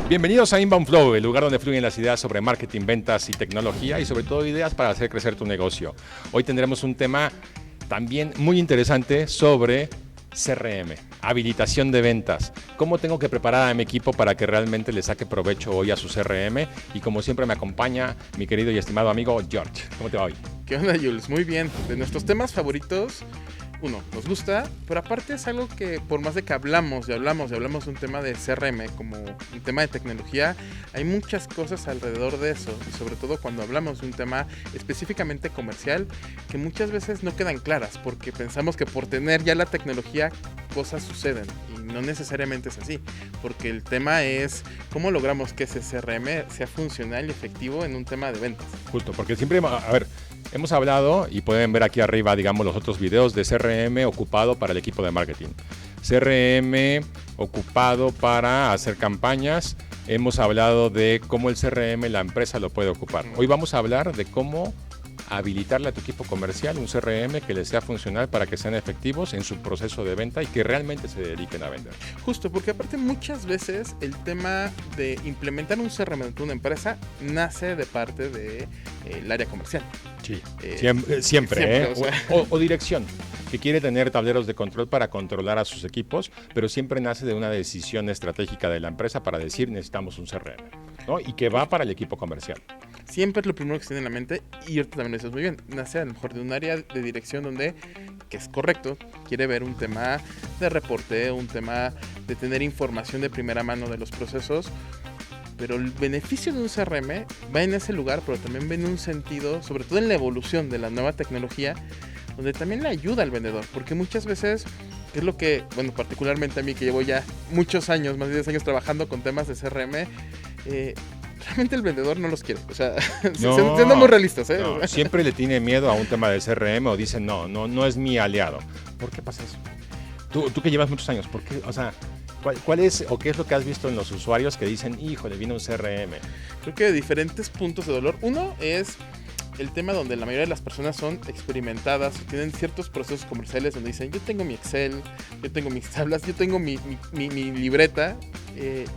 Bienvenidos a Inbound Flow, el lugar donde fluyen las ideas sobre marketing, ventas y tecnología y sobre todo ideas para hacer crecer tu negocio. Hoy tendremos un tema también muy interesante sobre CRM, habilitación de ventas. ¿Cómo tengo que preparar a mi equipo para que realmente le saque provecho hoy a su CRM? Y como siempre me acompaña mi querido y estimado amigo George. ¿Cómo te va hoy? ¿Qué onda, Jules? Muy bien. De nuestros temas favoritos, uno, nos gusta, pero aparte es algo que por más de que hablamos de un tema de CRM como un tema de tecnología, hay muchas cosas alrededor de eso, y sobre todo cuando hablamos de un tema específicamente comercial, que muchas veces no quedan claras, porque pensamos que por tener ya la tecnología cosas suceden, y no necesariamente es así, porque el tema es cómo logramos que ese CRM sea funcional y efectivo en un tema de ventas. Justo, porque siempre, a ver, hemos hablado, y pueden ver aquí arriba, digamos, los otros videos de CRM ocupado para el equipo de marketing. CRM ocupado para hacer campañas. Hemos hablado de cómo el CRM la empresa lo puede ocupar. Hoy vamos a hablar de cómo habilitarle a tu equipo comercial un CRM que les sea funcional para que sean efectivos en su proceso de venta y que realmente se dediquen a vender. Justo, porque aparte muchas veces el tema de implementar un CRM en una empresa nace de parte del área comercial. Sí, siempre, o sea. o dirección, que quiere tener tableros de control para controlar a sus equipos, pero siempre nace de una decisión estratégica de la empresa para decir necesitamos un CRM, ¿no? Y que va para el equipo comercial. Siempre es lo primero que se tiene en la mente, y ahorita también lo dices muy bien, nace a lo mejor de un área de dirección donde, que es correcto, quiere ver un tema de reporteo, un tema de tener información de primera mano de los procesos, pero el beneficio de un CRM va en ese lugar, pero también va en un sentido, sobre todo en la evolución de la nueva tecnología, donde también le ayuda al vendedor, porque muchas veces, que es lo que, bueno, particularmente a mí que llevo ya muchos años, más de 10 años trabajando con temas de CRM, realmente el vendedor no los quiere, o sea, siendo muy realistas, ¿eh? No, siempre le tiene miedo a un tema de CRM o dicen no es mi aliado. ¿Por qué pasa eso? Tú que llevas muchos años, ¿por qué? O sea, ¿cuál es o qué es lo que has visto en los usuarios que dicen, híjole, viene un CRM? Creo que diferentes puntos de dolor. Uno es el tema donde la mayoría de las personas son experimentadas, tienen ciertos procesos comerciales donde dicen, yo tengo mi Excel, yo tengo mis tablas, yo tengo mi libreta,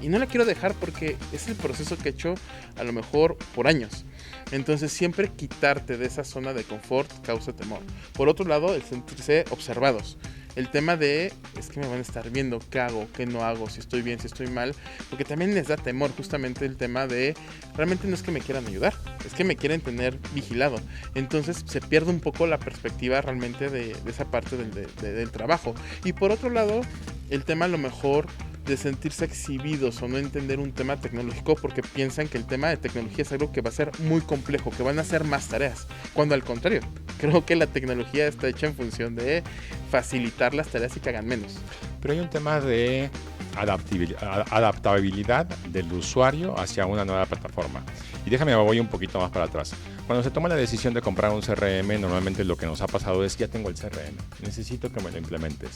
y no la quiero dejar porque es el proceso que he hecho a lo mejor por años. Entonces siempre quitarte de esa zona de confort causa temor. Por otro lado, el sentirse observados. El tema de, es que me van a estar viendo qué hago, qué no hago, si estoy bien, si estoy mal, porque también les da temor justamente el tema de, realmente no es que me quieran ayudar, es que me quieren tener vigilado. Entonces se pierde un poco la perspectiva realmente de esa parte del trabajo. Y por otro lado, el tema a lo mejor de sentirse exhibidos o no entender un tema tecnológico porque piensan que el tema de tecnología es algo que va a ser muy complejo, que van a hacer más tareas, cuando al contrario, creo que la tecnología está hecha en función de facilitar las tareas y que hagan menos. Pero hay un tema de adaptabilidad del usuario hacia una nueva plataforma. Y déjame, voy un poquito más para atrás. Cuando se toma la decisión de comprar un CRM, normalmente lo que nos ha pasado es, ya tengo el CRM, necesito que me lo implementes.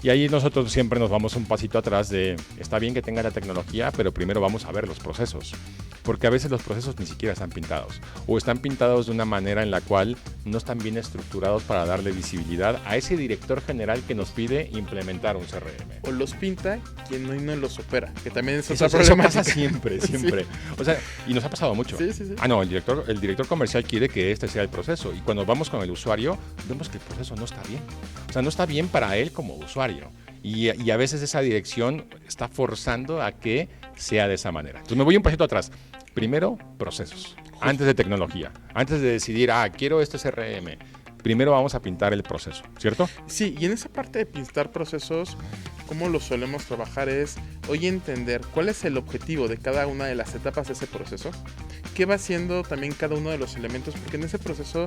Y ahí nosotros siempre nos vamos un pasito atrás de, está bien que tenga la tecnología, pero primero vamos a ver los procesos. Porque a veces los procesos ni siquiera están pintados. O están pintados de una manera en la cual no están bien estructurados para darle visibilidad a ese director general que nos pide implementar un CRM. O los pinta quien no los opera, que también es otra Eso problemática. pasa siempre. Sí. O sea, y nos ha pasado mucho. Sí. No, el director comercial quiere que este sea el proceso. Y cuando vamos con el usuario, vemos que el proceso no está bien. O sea, no está bien para él como usuario. Y a veces esa dirección está forzando a que sea de esa manera. Entonces me voy un pasito atrás. Primero, procesos. Antes de tecnología. Antes de decidir, quiero este CRM. Primero vamos a pintar el proceso, ¿cierto? Sí, y en esa parte de pintar procesos, cómo lo solemos trabajar es hoy entender cuál es el objetivo de cada una de las etapas de ese proceso, qué va haciendo también cada uno de los elementos, porque en ese proceso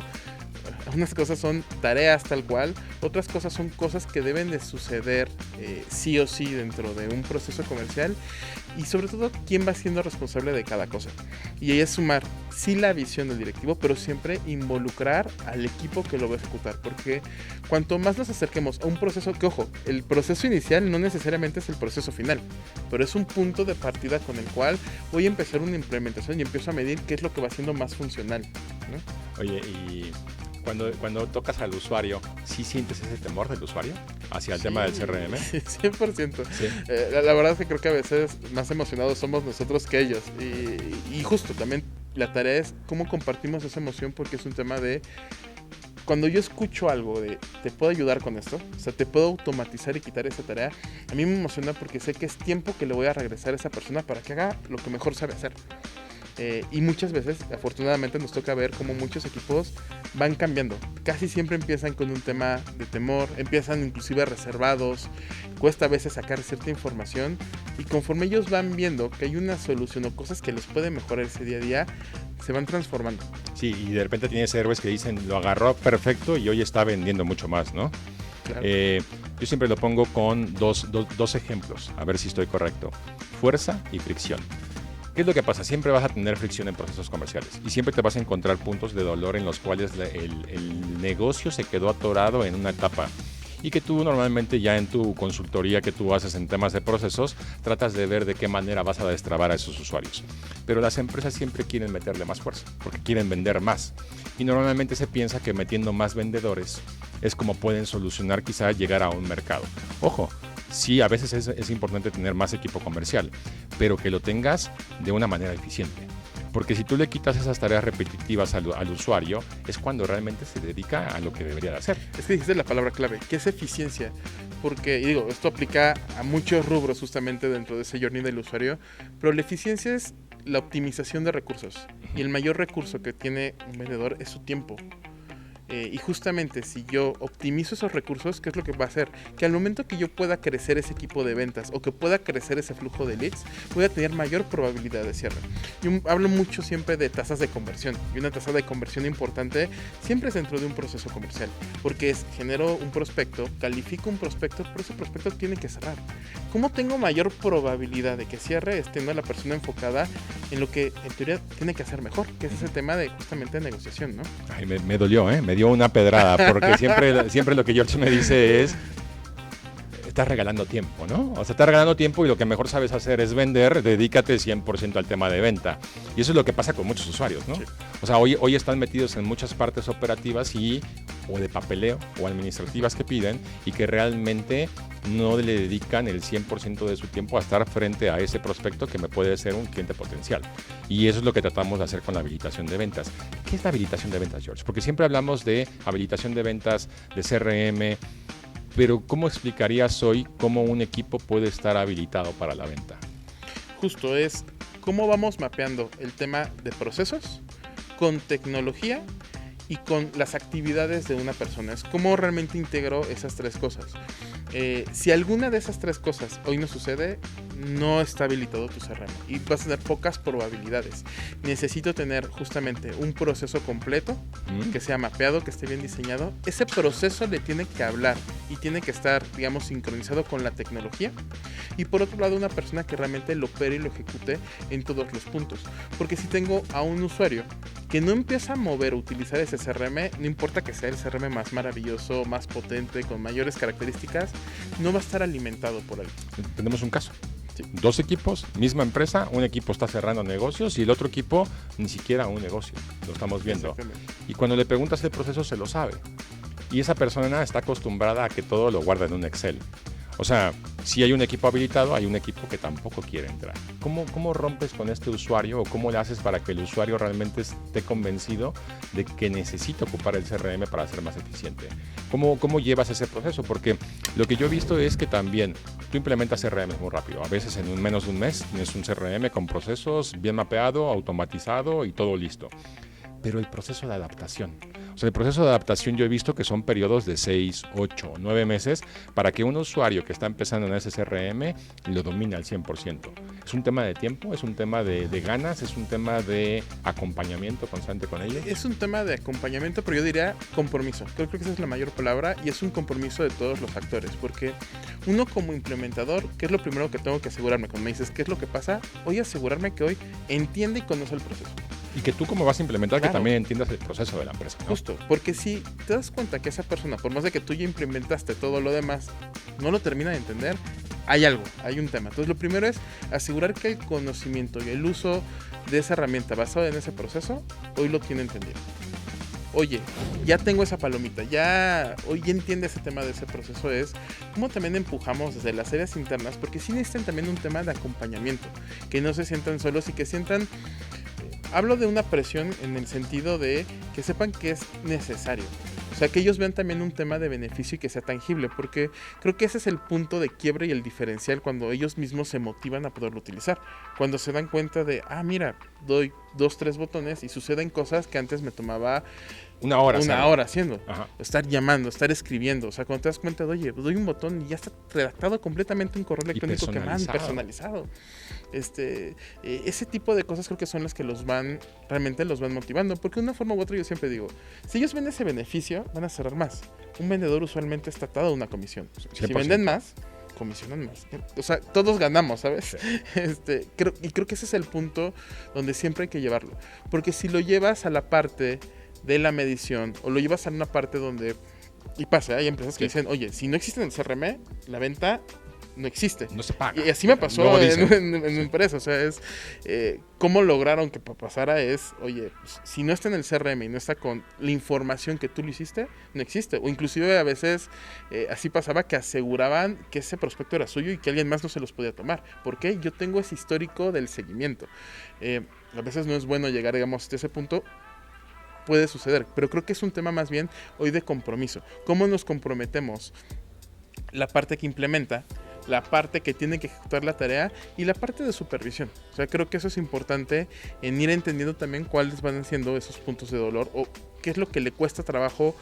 unas cosas son tareas tal cual, otras cosas son cosas que deben de suceder sí o sí dentro de un proceso comercial, y sobre todo quién va siendo responsable de cada cosa. Y ahí es sumar sí la visión del directivo, pero siempre involucrar al equipo que lo va a ejecutar, porque cuanto más nos acerquemos a un proceso, que ojo, el proceso inicial no necesariamente es el proceso final, pero es un punto de partida con el cual voy a empezar una implementación y empiezo a medir qué es lo que va siendo más funcional, ¿no? Oye, y cuando tocas al usuario, ¿sí sientes ese temor del usuario hacia el tema del CRM? Sí, 100%. Sí. La verdad es que creo que a veces más emocionados somos nosotros que ellos. Y justo también la tarea es cómo compartimos esa emoción, porque es un tema de... Cuando yo escucho algo de te puedo ayudar con esto, o sea, te puedo automatizar y quitar esa tarea, a mí me emociona porque sé que es tiempo que le voy a regresar a esa persona para que haga lo que mejor sabe hacer. Y muchas veces, afortunadamente, nos toca ver cómo muchos equipos van cambiando. Casi siempre empiezan con un tema de temor, empiezan inclusive reservados, cuesta a veces sacar cierta información, y conforme ellos van viendo que hay una solución o cosas que les pueden mejorar ese día a día, se van transformando. Sí, y de repente tienes héroes que dicen, lo agarró perfecto y hoy está vendiendo mucho más, ¿no? Claro. Yo siempre lo pongo con dos ejemplos, a ver si estoy correcto. Fuerza y fricción. ¿Qué es lo que pasa? Siempre vas a tener fricción en procesos comerciales y siempre te vas a encontrar puntos de dolor en los cuales el negocio se quedó atorado en una etapa y que tú normalmente ya en tu consultoría que tú haces en temas de procesos tratas de ver de qué manera vas a destrabar a esos usuarios. Pero las empresas siempre quieren meterle más fuerza porque quieren vender más y normalmente se piensa que metiendo más vendedores es como pueden solucionar quizá llegar a un mercado. Ojo, sí, a veces es importante tener más equipo comercial, pero que lo tengas de una manera eficiente. Porque si tú le quitas esas tareas repetitivas al usuario, es cuando realmente se dedica a lo que debería de hacer. Es que dijiste la palabra clave, que es eficiencia. Porque, y digo, esto aplica a muchos rubros justamente dentro de ese journey del usuario, pero la eficiencia es la optimización de recursos. Y el mayor recurso que tiene un vendedor es su tiempo. Y justamente si yo optimizo esos recursos, ¿qué es lo que va a hacer? Que al momento que yo pueda crecer ese equipo de ventas o que pueda crecer ese flujo de leads, voy a tener mayor probabilidad de cierre. Yo hablo mucho siempre de tasas de conversión, y una tasa de conversión importante siempre es dentro de un proceso comercial, porque genero un prospecto, califico un prospecto, pero ese prospecto tiene que cerrar. ¿Cómo tengo mayor probabilidad de que cierre? Es teniendo a la persona enfocada en lo que en teoría tiene que hacer mejor, que es ese tema de justamente negociación, ¿no? Ay, me dolió, me dio una pedrada, porque siempre lo que George me dice es, estás regalando tiempo, ¿no? O sea, estás regalando tiempo y lo que mejor sabes hacer es vender, dedícate 100% al tema de venta. Y eso es lo que pasa con muchos usuarios, ¿no? Sí. O sea, hoy están metidos en muchas partes operativas o de papeleo o administrativas que piden y que realmente no le dedican el 100% de su tiempo a estar frente a ese prospecto que me puede ser un cliente potencial. Y eso es lo que tratamos de hacer con la habilitación de ventas. ¿Qué es la habilitación de ventas, George? Porque siempre hablamos de habilitación de ventas, de CRM, pero ¿cómo explicarías hoy cómo un equipo puede estar habilitado para la venta? Justo es cómo vamos mapeando el tema de procesos con tecnología y con las actividades de una persona. Es cómo realmente integro esas tres cosas. Si alguna de esas tres cosas hoy no sucede, no está habilitado tu CRM y vas a tener pocas probabilidades. Necesito tener justamente un proceso completo que sea mapeado, que esté bien diseñado. Ese proceso le tiene que hablar y tiene que estar, digamos, sincronizado con la tecnología. Y por otro lado, una persona que realmente lo opere y lo ejecute en todos los puntos. Porque si tengo a un usuario que no empieza a mover o utilizar ese CRM, no importa que sea el CRM más maravilloso, más potente, con mayores características, no va a estar alimentado por ahí. Tenemos un caso. Sí. 2 equipos, misma empresa, un equipo está cerrando negocios y el otro equipo ni siquiera un negocio. Lo estamos viendo. Y cuando le preguntas el proceso se lo sabe. Y esa persona está acostumbrada a que todo lo guarda en un Excel. O sea, si hay un equipo habilitado, hay un equipo que tampoco quiere entrar. ¿Cómo rompes con este usuario o cómo le haces para que el usuario realmente esté convencido de que necesita ocupar el CRM para ser más eficiente? ¿Cómo llevas ese proceso? Porque lo que yo he visto es que también tú implementas CRM muy rápido. A veces en menos de un mes tienes un CRM con procesos bien mapeado, automatizado y todo listo. Pero el proceso de adaptación. O sea, el proceso de adaptación yo he visto que son periodos de 6, 8, 9 meses para que un usuario que está empezando en ese CRM lo domine al 100%. ¿Es un tema de tiempo? ¿Es un tema de ganas? ¿Es un tema de acompañamiento constante con ellos? Es un tema de acompañamiento, pero yo diría compromiso. Creo que esa es la mayor palabra y es un compromiso de todos los actores. Porque uno como implementador, ¿qué es lo primero que tengo que asegurarme? Cuando me dices, ¿qué es lo que pasa? Hoy asegurarme que hoy entiende y conoce el proceso. Y que tú como vas a implementar, claro, que también entiendas el proceso de la empresa, ¿no? Justo, porque si te das cuenta que esa persona, por más de que tú ya implementaste todo lo demás, no lo termina de entender, hay algo, hay un tema. Entonces lo primero es asegurar que el conocimiento y el uso de esa herramienta basado en ese proceso, hoy lo tiene entendido. oye, ya tengo esa palomita, ya hoy entiende ese tema de ese proceso, es cómo también empujamos desde las áreas internas, porque sí necesitan también un tema de acompañamiento, que no se sientan solos y que sientan, hablo de una presión en el sentido de que sepan que es necesario. O sea, que ellos vean también un tema de beneficio y que sea tangible, porque creo que ese es el punto de quiebre y el diferencial cuando ellos mismos se motivan a poderlo utilizar. Cuando se dan cuenta de, mira, doy 2, 3 botones y suceden cosas que antes me tomaba una hora haciendo. Ajá. Estar llamando, estar escribiendo. O sea, cuando te das cuenta de, oye, doy un botón y ya está redactado completamente un correo electrónico que me han personalizado. Ese tipo de cosas creo que son las que realmente los van motivando, porque de una forma u otra yo siempre digo, si ellos ven ese beneficio, van a cerrar más. Un vendedor usualmente está atado a una comisión. 100%. Si venden más, comisionan más. O sea, todos ganamos, ¿sabes? Sí. Creo que ese es el punto donde siempre hay que llevarlo, porque si lo llevas a la parte de la medición o lo llevas a una parte donde, y pasa, hay empresas que dicen, oye, si no existe en el CRM, la venta no existe. No se paga. Y así me pasó en mi empresa. O sea, es cómo lograron que pasara es, oye, si no está en el CRM y no está con la información que tú lo hiciste, no existe. O inclusive a veces así pasaba que aseguraban que ese prospecto era suyo y que alguien más no se los podía tomar. ¿Por qué? Yo tengo ese histórico del seguimiento. A veces no es bueno llegar, digamos, hasta ese punto. Puede suceder, pero creo que es un tema más bien hoy de compromiso. ¿Cómo nos comprometemos? La parte que implementa, la parte que tiene que ejecutar la tarea y la parte de supervisión. O sea, creo que eso es importante en ir entendiendo también cuáles van siendo esos puntos de dolor o qué es lo que le cuesta trabajo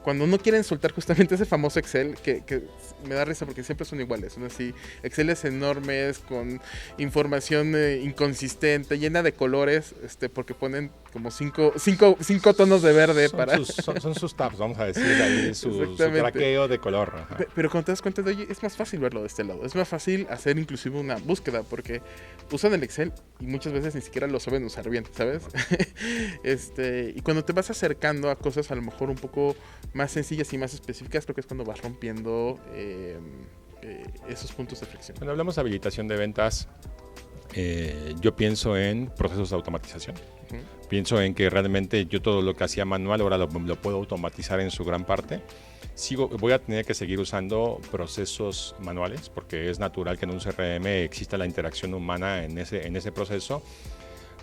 cuando no quieren soltar justamente ese famoso Excel, que me da risa porque siempre son iguales, ¿no? Así, Exceles enormes, con información inconsistente, llena de colores, porque ponen como cinco tonos de verde son sus tabs, vamos a decir, ahí su traqueo de color. Ajá. Pero cuando te das cuenta de, oye, es más fácil verlo de este lado, es más fácil hacer inclusive una búsqueda, porque usan el Excel y muchas veces ni siquiera lo saben usar bien, ¿sabes? Y cuando te vas acercando a cosas a lo mejor un poco más sencillas y más específicas, creo que es cuando vas rompiendo esos puntos de fricción. Cuando hablamos de habilitación de ventas, yo pienso en procesos de automatización. Uh-huh. Pienso en que realmente yo todo lo que hacía manual ahora lo puedo automatizar en su gran parte. Voy a tener que seguir usando procesos manuales porque es natural que en un CRM exista la interacción humana en ese proceso.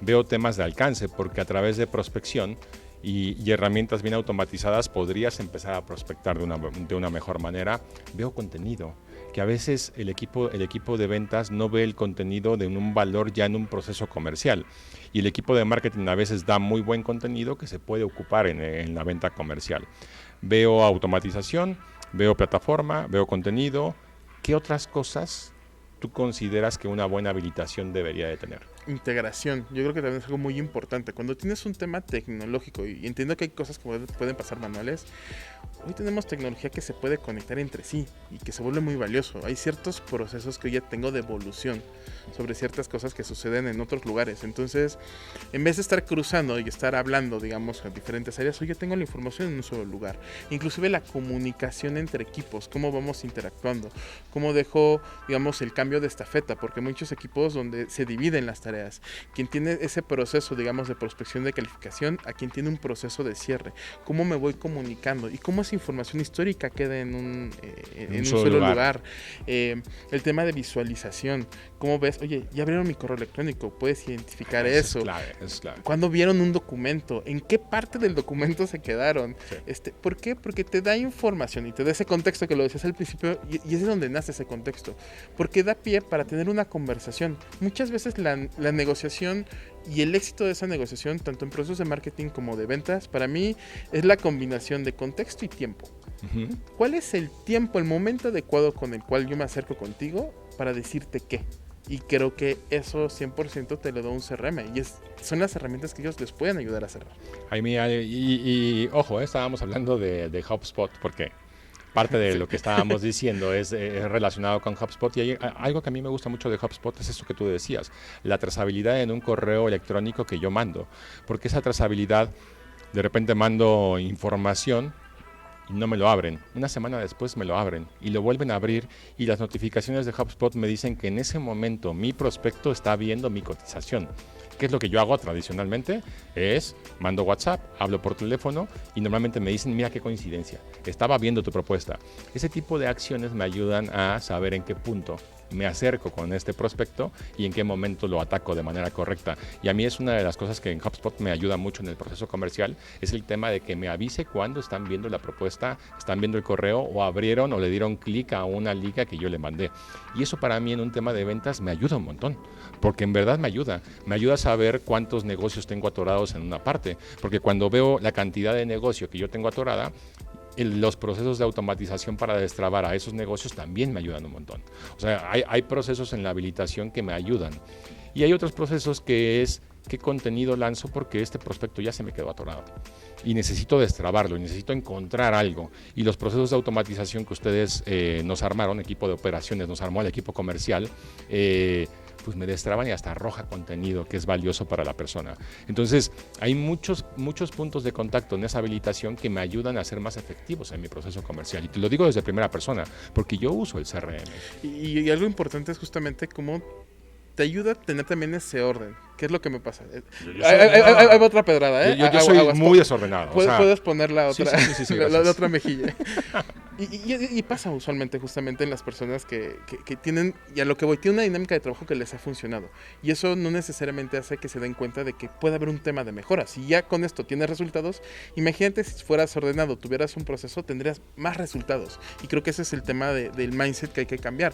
Veo temas de alcance porque a través de prospección y herramientas bien automatizadas podrías empezar a prospectar de una mejor manera. Veo contenido, que a veces el equipo de ventas no ve el contenido de un valor ya en un proceso comercial. Y el equipo de marketing a veces da muy buen contenido que se puede ocupar en la venta comercial. Veo automatización, veo plataforma, veo contenido. ¿Qué otras cosas tú consideras que una buena habilitación debería de tener? Integración, yo creo que también es algo muy importante. Cuando tienes un tema tecnológico, y entiendo que hay cosas que pueden pasar manuales, hoy tenemos tecnología que se puede conectar entre sí y que se vuelve muy valioso. Hay ciertos procesos que hoy ya tengo de evolución sobre ciertas cosas que suceden en otros lugares. Entonces, en vez de estar cruzando y estar hablando, digamos, en diferentes áreas, hoy ya tengo la información en un solo lugar. Inclusive la comunicación entre equipos, cómo vamos interactuando, cómo dejo, digamos, el cambio de estafeta, porque hay muchos equipos donde se dividen las tareas. Quien tiene ese proceso, digamos, de prospección de calificación, a quien tiene un proceso de cierre. Cómo me voy comunicando y cómo esa información histórica queda en un solo lugar. El tema de visualización. ¿Cómo ves? Oye, ya abrieron mi correo electrónico. Puedes identificar eso. Es clave. ¿Cuándo vieron un documento? ¿En qué parte del documento se quedaron? Sí. ¿Por qué? Porque te da información y te da ese contexto que lo decías al principio y es de donde nace ese contexto. Porque da pie para tener una conversación. Muchas veces la negociación y el éxito de esa negociación, tanto en procesos de marketing como de ventas, para mí es la combinación de contexto y tiempo. Uh-huh. ¿Cuál es el tiempo, el momento adecuado con el cual yo me acerco contigo para decirte qué? Y creo que eso 100% te lo da un CRM y son las herramientas que ellos les pueden ayudar a cerrar. Y ojo, estábamos hablando de HubSpot porque parte de lo que estábamos diciendo es relacionado con HubSpot, y hay algo que a mí me gusta mucho de HubSpot es eso que tú decías, la trazabilidad en un correo electrónico que yo mando, porque esa trazabilidad, de repente mando información y no me lo abren. Una semana después me lo abren y lo vuelven a abrir y las notificaciones de HubSpot me dicen que en ese momento mi prospecto está viendo mi cotización. ¿Qué es lo que yo hago tradicionalmente? Es mando WhatsApp, hablo por teléfono y normalmente me dicen, mira qué coincidencia, estaba viendo tu propuesta. Ese tipo de acciones me ayudan a saber en qué punto me acerco con este prospecto y en qué momento lo ataco de manera correcta. Y a mí es una de las cosas que en HubSpot me ayuda mucho en el proceso comercial, es el tema de que me avise cuando están viendo la propuesta, están viendo el correo o abrieron o le dieron clic a una liga que yo le mandé. Y eso para mí en un tema de ventas me ayuda un montón, porque en verdad me ayuda a saber cuántos negocios tengo atorados en una parte, porque cuando veo la cantidad de negocio que yo tengo atorada, los procesos de automatización para destrabar a esos negocios también me ayudan un montón. O sea, hay procesos en la habilitación que me ayudan. Y hay otros procesos que es qué contenido lanzo porque este prospecto ya se me quedó atorado. Y necesito destrabarlo, y necesito encontrar algo. Y los procesos de automatización que ustedes nos armaron, equipo de operaciones, nos armó el equipo comercial, pues me destraban y hasta arroja contenido que es valioso para la persona. Entonces, hay muchos puntos de contacto en esa habilitación que me ayudan a ser más efectivos en mi proceso comercial. Y te lo digo desde primera persona, porque yo uso el CRM. Y algo importante es justamente cómo te ayuda a tener también ese orden. ¿Qué es lo que me pasa? Hay otra pedrada, ¿eh? Yo soy muy desordenado. Puedes poner la otra, sí, la otra mejilla. Y pasa usualmente justamente en las personas que tienen, y a lo que voy, tienen una dinámica de trabajo que les ha funcionado. Y eso no necesariamente hace que se den cuenta de que puede haber un tema de mejora. Si ya con esto tienes resultados, imagínate si fueras ordenado, tuvieras un proceso, tendrías más resultados. Y creo que ese es el tema del mindset que hay que cambiar.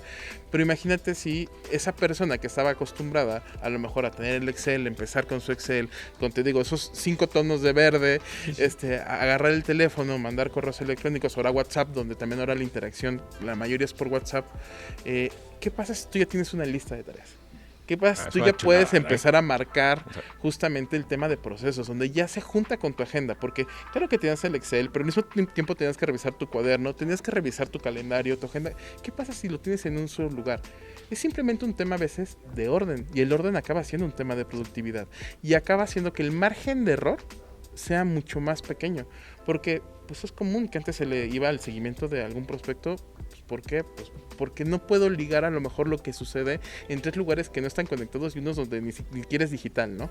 Pero imagínate si esa persona que estaba acostumbrada a lo mejor a tener el Excel, empezar con su Excel, con, te digo, esos 5 tonos de verde, agarrar el teléfono, mandar correos electrónicos, ahora WhatsApp, donde también ahora la interacción, la mayoría es por WhatsApp. ¿Qué pasa si tú ya tienes una lista de tareas? ¿Qué pasa si tú ya puedes empezar a marcar justamente el tema de procesos, donde ya se junta con tu agenda? Porque claro que tienes el Excel, pero al mismo tiempo tienes que revisar tu cuaderno, tienes que revisar tu calendario, tu agenda. ¿Qué pasa si lo tienes en un solo lugar? Es simplemente un tema a veces de orden, y el orden acaba siendo un tema de productividad, y acaba haciendo que el margen de error sea mucho más pequeño, porque pues es común que antes se le iba al seguimiento de algún prospecto. Pues, ¿por qué? Pues porque no puedo ligar a lo mejor lo que sucede en 3 lugares que no están conectados y unos donde ni siquiera es digital, ¿no?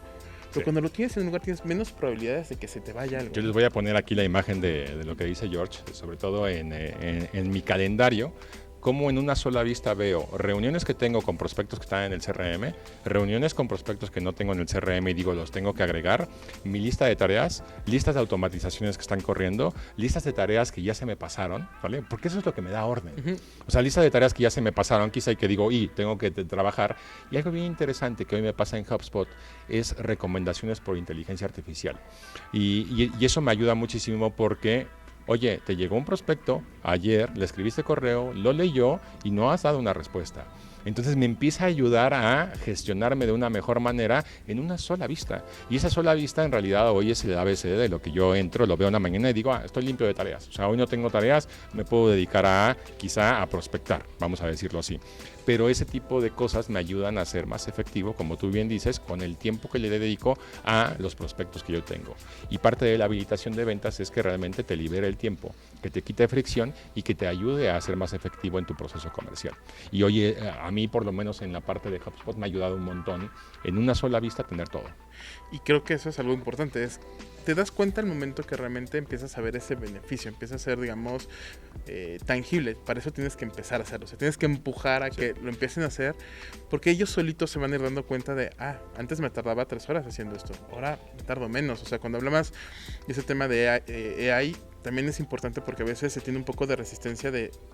Pero cuando lo tienes en un lugar tienes menos probabilidades de que se te vaya algo. Yo les voy a poner aquí la imagen de lo que dice George, sobre todo en mi calendario. Cómo en una sola vista veo reuniones que tengo con prospectos que están en el CRM, reuniones con prospectos que no tengo en el CRM y digo, los tengo que agregar, mi lista de tareas, listas de automatizaciones que están corriendo, listas de tareas que ya se me pasaron, ¿vale? Porque eso es lo que me da orden. O sea, lista de tareas que ya se me pasaron, quizá y que digo, tengo que trabajar. Y algo bien interesante que hoy me pasa en HubSpot es recomendaciones por inteligencia artificial. Y eso me ayuda muchísimo porque oye, te llegó un prospecto, ayer le escribiste correo, lo leyó y no has dado una respuesta. Entonces me empieza a ayudar a gestionarme de una mejor manera en una sola vista. Y esa sola vista en realidad hoy es el ABC de lo que yo entro, lo veo una mañana y digo, estoy limpio de tareas. O sea, hoy no tengo tareas, me puedo dedicar quizá a prospectar, vamos a decirlo así. Pero ese tipo de cosas me ayudan a ser más efectivo, como tú bien dices, con el tiempo que le dedico a los prospectos que yo tengo. Y parte de la habilitación de ventas es que realmente te libere el tiempo, que te quite fricción y que te ayude a ser más efectivo en tu proceso comercial. Y hoy a mí, por lo menos en la parte de HubSpot, me ha ayudado un montón en una sola vista tener todo. Y creo que eso es algo importante, te das cuenta al momento que realmente empiezas a ver ese beneficio, empieza a ser, digamos, tangible. Para eso tienes que empezar a hacerlo, o sea, tienes que empujar a que lo empiecen a hacer, porque ellos solitos se van a ir dando cuenta de, antes me tardaba 3 horas haciendo esto, ahora me tardo menos. O sea, cuando hablamos de ese tema de AI, también es importante porque a veces se tiene un poco de resistencia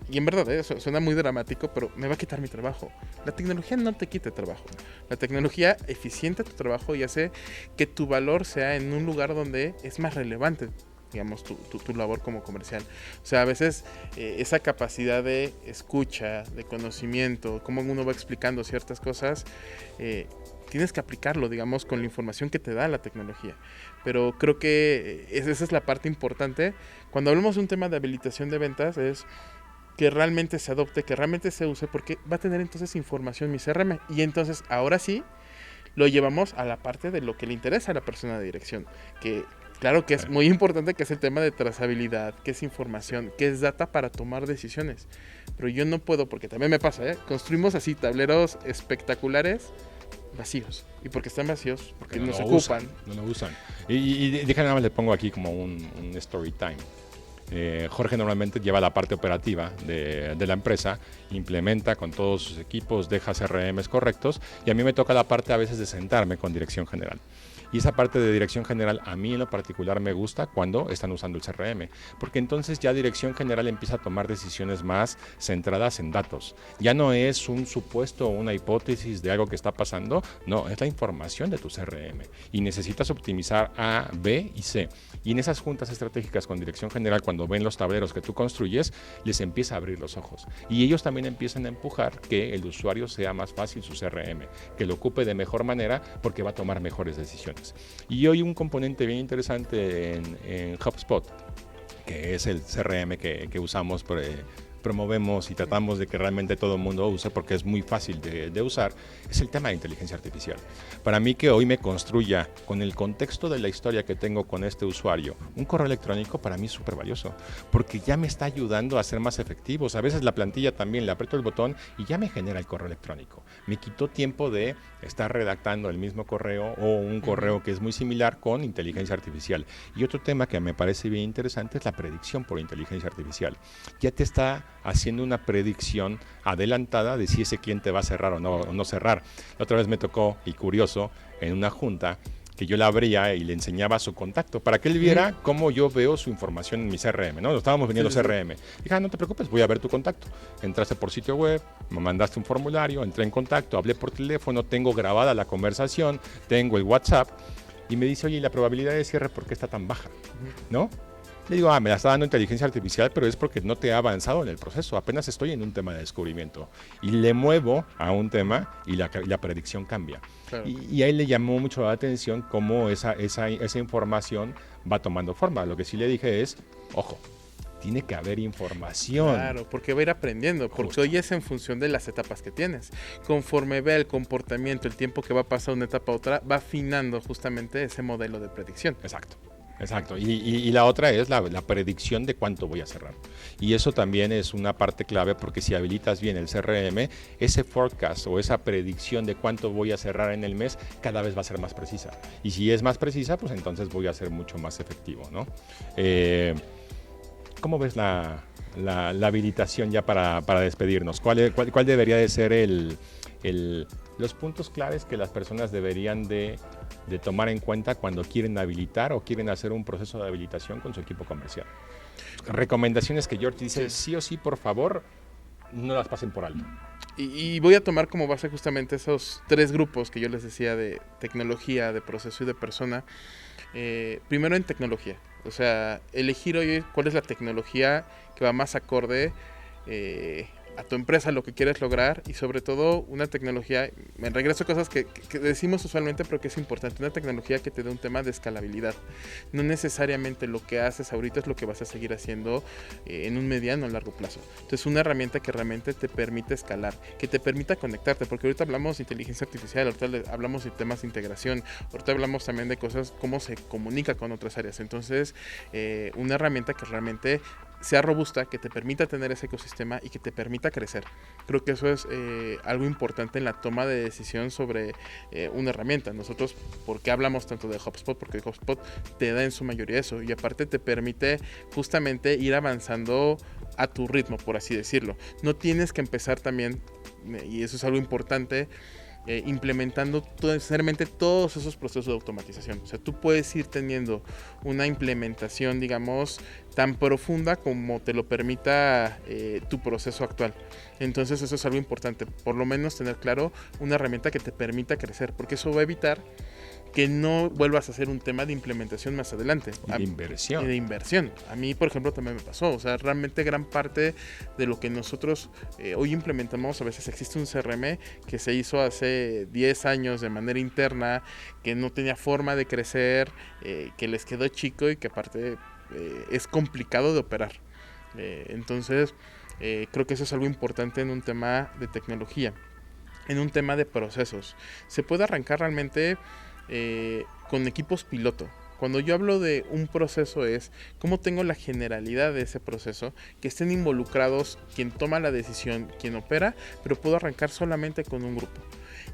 y en verdad, suena muy dramático, pero me va a quitar mi trabajo. La tecnología no te quita trabajo. La tecnología eficienta tu trabajo y hace que tu valor sea en un lugar donde es más relevante, digamos, tu labor como comercial. O sea, a veces esa capacidad de escucha, de conocimiento, cómo uno va explicando ciertas cosas, tienes que aplicarlo, digamos, con la información que te da la tecnología. Pero creo que esa es la parte importante. Cuando hablamos de un tema de habilitación de ventas, es que realmente se adopte, que realmente se use, porque va a tener entonces información mi CRM. Y entonces, ahora sí, lo llevamos a la parte de lo que le interesa a la persona de dirección, que Claro que es muy importante, que es el tema de trazabilidad, que es información, que es data para tomar decisiones. Pero yo no puedo, porque también me pasa, construimos así tableros espectaculares vacíos. ¿Y porque están vacíos? Porque no se ocupan. No lo usan. Y déjame nada más, le pongo aquí como un story time. Jorge normalmente lleva la parte operativa de la empresa, implementa con todos sus equipos, deja CRMs correctos, y a mí me toca la parte a veces de sentarme con dirección general. Y esa parte de dirección general a mí en lo particular me gusta cuando están usando el CRM, porque entonces ya dirección general empieza a tomar decisiones más centradas en datos. Ya no es un supuesto o una hipótesis de algo que está pasando, no, es la información de tu CRM y necesitas optimizar A, B y C. Y en esas juntas estratégicas con dirección general, cuando ven los tableros que tú construyes, les empieza a abrir los ojos. Y ellos también empiezan a empujar que el usuario sea más fácil su CRM, que lo ocupe de mejor manera porque va a tomar mejores decisiones. Y hoy un componente bien interesante en HubSpot, que es el CRM que usamos, promovemos y tratamos de que realmente todo el mundo use porque es muy fácil de usar, es el tema de inteligencia artificial. Para mí, que hoy me construya con el contexto de la historia que tengo con este usuario un correo electrónico, para mí es súper valioso, porque ya me está ayudando a ser más efectivos. A veces la plantilla también, le aprieto el botón y ya me genera el correo electrónico. Me quitó tiempo de estar redactando el mismo correo o un correo que es muy similar con inteligencia artificial. Y otro tema que me parece bien interesante es la predicción por inteligencia artificial. Ya te está haciendo una predicción adelantada de si ese cliente va a cerrar o no cerrar. La otra vez me tocó, y curioso, en una junta, que yo la abría y le enseñaba su contacto para que él viera cómo yo veo su información en mi CRM, ¿no? Lo estábamos vendiendo CRM. Dije, no te preocupes, voy a ver tu contacto. Entraste por sitio web, me mandaste un formulario, entré en contacto, hablé por teléfono, tengo grabada la conversación, tengo el WhatsApp, y me dice, oye, ¿y la probabilidad de cierre por qué está tan baja? ¿No? Le digo, me la está dando inteligencia artificial, pero es porque no te ha avanzado en el proceso. Apenas estoy en un tema de descubrimiento. Y le muevo a un tema y la predicción cambia. Claro. Y ahí le llamó mucho la atención cómo esa información va tomando forma. Lo que sí le dije es, ojo, tiene que haber información. Claro, porque va a ir aprendiendo, porque hoy es en función de las etapas que tienes. Conforme ve el comportamiento, el tiempo que va a pasar de una etapa a otra, va afinando justamente ese modelo de predicción. Exacto. Y la otra es la predicción de cuánto voy a cerrar. Y eso también es una parte clave, porque si habilitas bien el CRM, ese forecast o esa predicción de cuánto voy a cerrar en el mes cada vez va a ser más precisa. Y si es más precisa, pues entonces voy a ser mucho más efectivo, ¿no? ¿Cómo ves la habilitación ya para despedirnos? ¿Cuál debería de ser los puntos claves que las personas deberían de tomar en cuenta cuando quieren habilitar o quieren hacer un proceso de habilitación con su equipo comercial? Recomendaciones que George dice, sí o sí, por favor, no las pasen por alto. Y voy a tomar como base justamente esos 3 grupos que yo les decía, de tecnología, de proceso y de persona. Primero en tecnología, o sea, elegir hoy cuál es la tecnología que va más acorde a tu empresa, lo que quieres lograr, y sobre todo una tecnología, me regreso a cosas que decimos usualmente, pero que es importante, una tecnología que te dé un tema de escalabilidad. No necesariamente lo que haces ahorita es lo que vas a seguir haciendo en un mediano o largo plazo. Entonces, una herramienta que realmente te permite escalar, que te permita conectarte, porque ahorita hablamos de inteligencia artificial, ahorita hablamos de temas de integración, ahorita hablamos también de cosas, cómo se comunica con otras áreas. Entonces, una herramienta que realmente sea robusta, que te permita tener ese ecosistema y que te permita crecer. Creo que eso es algo importante en la toma de decisión sobre una herramienta. Nosotros, ¿por qué hablamos tanto de HubSpot? Porque HubSpot te da en su mayoría eso, y aparte te permite justamente ir avanzando a tu ritmo, por así decirlo. No tienes que empezar también, y eso es algo importante, implementando necesariamente todos esos procesos de automatización. O sea, tú puedes ir teniendo una implementación, digamos, tan profunda como te lo permita tu proceso actual. Entonces, eso es algo importante. Por lo menos tener claro una herramienta que te permita crecer, porque eso va a evitar que no vuelvas a hacer un tema de implementación más adelante. De inversión. De inversión. A mí, por ejemplo, también me pasó. O sea, realmente gran parte de lo que nosotros hoy implementamos, a veces existe un CRM que se hizo hace 10 años de manera interna, que no tenía forma de crecer, que les quedó chico y que aparte es complicado de operar. Entonces, creo que eso es algo importante en un tema de tecnología. En un tema de procesos. Se puede arrancar realmente con equipos piloto. Cuando yo hablo de un proceso es cómo tengo la generalidad de ese proceso, que estén involucrados quien toma la decisión, quien opera, pero puedo arrancar solamente con un grupo.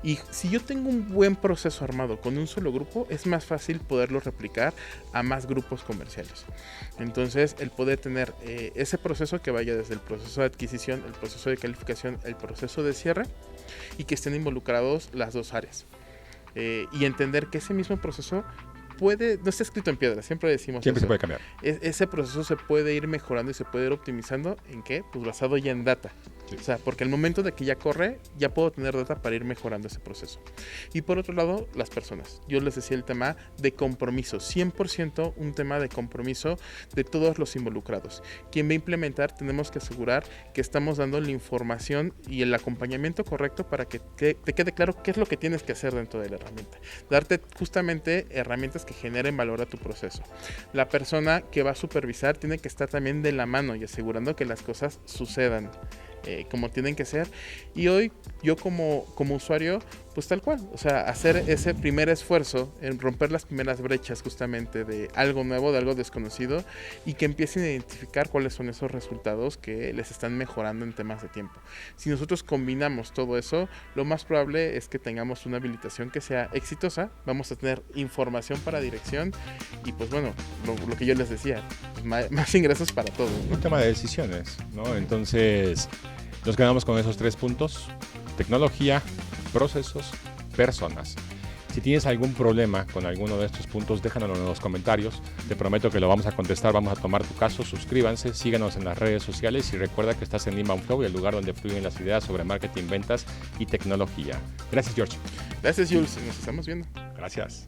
Y si yo tengo un buen proceso armado con un solo grupo, es más fácil poderlo replicar a más grupos comerciales. Entonces, el poder tener ese proceso que vaya desde el proceso de adquisición, el proceso de calificación, el proceso de cierre, y que estén involucrados las dos áreas. Y entender que ese mismo proceso no está escrito en piedra, siempre decimos Siempre eso. se puede cambiar. Ese proceso se puede ir mejorando y se puede ir optimizando. ¿En qué? Pues basado ya en data. Sí. O sea, porque al momento de que ya corre, ya puedo tener data para ir mejorando ese proceso. Y por otro lado, las personas. Yo les decía el tema de compromiso. 100% un tema de compromiso de todos los involucrados. Quien va a implementar, tenemos que asegurar que estamos dando la información y el acompañamiento correcto para que te quede claro qué es lo que tienes que hacer dentro de la herramienta. Darte justamente herramientas que generen valor a tu proceso. La persona que va a supervisar tiene que estar también de la mano y asegurando que las cosas sucedan como tienen que ser. Y hoy yo como usuario, pues tal cual, o sea, hacer ese primer esfuerzo en romper las primeras brechas justamente de algo nuevo, de algo desconocido, y que empiecen a identificar cuáles son esos resultados que les están mejorando en temas de tiempo. Si nosotros combinamos todo eso, lo más probable es que tengamos una habilitación que sea exitosa, vamos a tener información para dirección y pues bueno, lo que yo les decía, pues más ingresos para todos, ¿no? Un tema de decisiones, ¿no? Entonces, nos quedamos con esos 3 puntos: tecnología, procesos, personas. Si tienes algún problema con alguno de estos puntos, déjanoslo en los comentarios. Te prometo que lo vamos a contestar, vamos a tomar tu caso. Suscríbanse, síganos en las redes sociales y recuerda que estás en Inbound Flow, el lugar donde fluyen las ideas sobre marketing, ventas y tecnología. Gracias, George. Gracias, Jules, nos estamos viendo. Gracias.